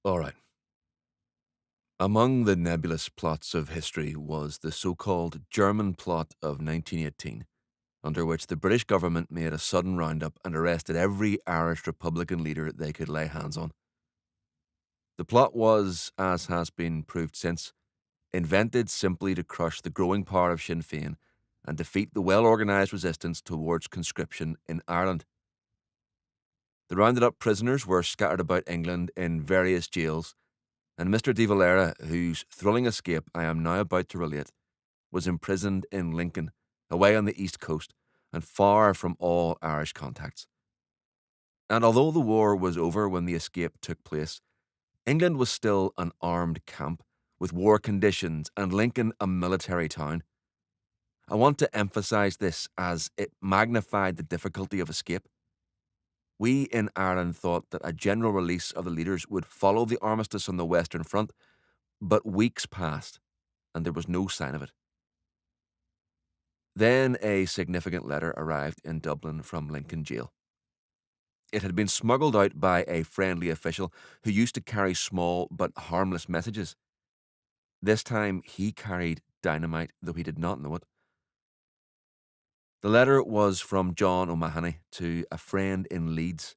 All right. Among the nebulous plots of history was the so-called German plot of 1918, under which the British government made a sudden roundup and arrested every Irish Republican leader they could lay hands on. The plot was, as has been proved since, invented simply to crush the growing power of Sinn Féin and defeat the well-organised resistance towards conscription in Ireland. The rounded up prisoners were scattered about England in various jails, and Mr. de Valera, whose thrilling escape I am now about to relate, was imprisoned in Lincoln, away on the east coast, and far from all Irish contacts. And although the war was over when the escape took place, England was still an armed camp, with war conditions, and Lincoln a military town. I want to emphasise this as it magnified the difficulty of escape. We in Ireland thought that a general release of the leaders would follow the armistice on the Western Front, but weeks passed, and there was no sign of it. Then a significant letter arrived in Dublin from Lincoln Jail. It had been smuggled out by a friendly official who used to carry small but harmless messages. This time he carried dynamite, though he did not know it. The letter was from John O'Mahony to a friend in Leeds.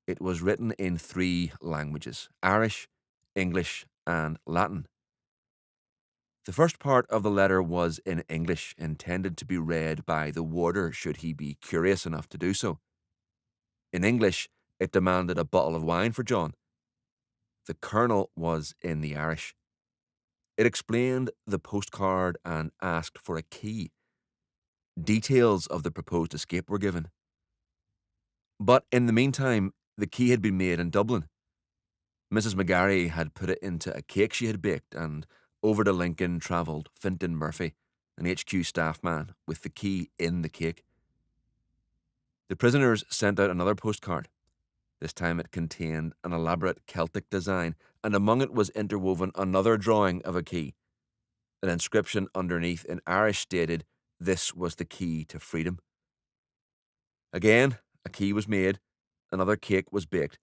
It was written in three languages: Irish, English, and Latin. The first part of the letter was in English, intended to be read by the warder should he be curious enough to do so. In English, it demanded a bottle of wine for John. The kernel was in the Irish. It explained the postcard and asked for a key. Details of the proposed escape were given. But in the meantime, the key had been made in Dublin. Mrs. McGarry had put it into a cake she had baked, and over to Lincoln travelled Fintan Murphy, an HQ staff man, with the key in the cake. The prisoners sent out another postcard. This time it contained an elaborate Celtic design, and among it was interwoven another drawing of a key. An inscription underneath in Irish stated, "This was the key to freedom." Again, a key was made, another cake was baked.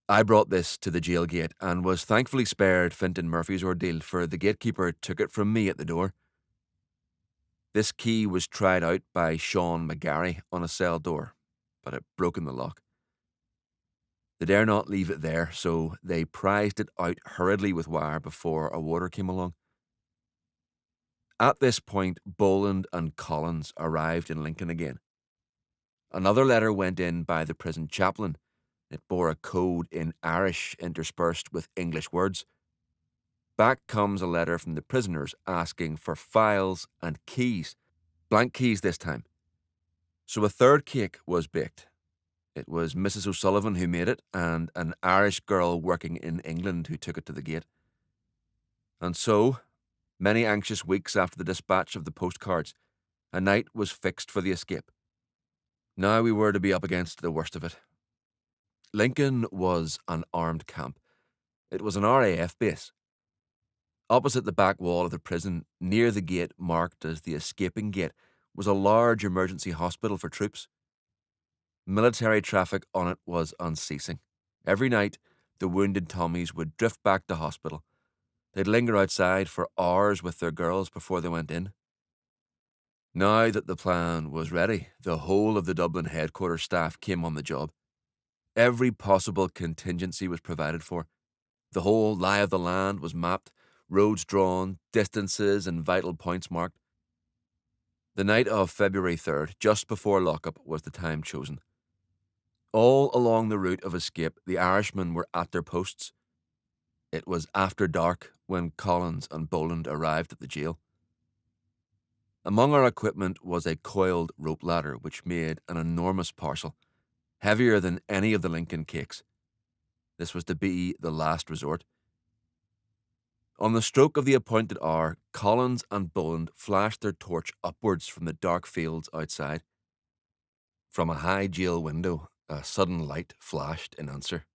I brought this to the jail gate and was thankfully spared Fintan Murphy's ordeal, for the gatekeeper took it from me at the door. This key was tried out by Sean McGarry on a cell door, but it broke in the lock. They dare not leave it there, so they prized it out hurriedly with wire before a warder came along. At this point, Boland and Collins arrived in Lincoln again. Another letter went in by the prison chaplain. It bore a code in Irish interspersed with English words. Back comes a letter from the prisoners asking for files and keys, blank keys this time. So a third cake was baked. It was Mrs. O'Sullivan who made it, and an Irish girl working in England who took it to the gate. And so, many anxious weeks after the dispatch of the postcards, a night was fixed for the escape. Now we were to be up against the worst of it. Lincoln was an armed camp. It was an RAF base. Opposite the back wall of the prison, near the gate marked as the escaping gate, was a large emergency hospital for troops. Military traffic on it was unceasing. Every night, the wounded Tommies would drift back to hospital. They'd linger outside for hours with their girls before they went in. Now that the plan was ready, the whole of the Dublin headquarters staff came on the job. Every possible contingency was provided for. The whole lie of the land was mapped, roads drawn, distances and vital points marked. The night of February 3rd, just before lockup, was the time chosen. All along the route of escape, the Irishmen were at their posts. It was after dark when Collins and Boland arrived at the jail. Among our equipment was a coiled rope ladder which made an enormous parcel, heavier than any of the Lincoln cakes. This was to be the last resort. On the stroke of the appointed hour, Collins and Boland flashed their torch upwards from the dark fields outside. From a high jail window, a sudden light flashed in answer.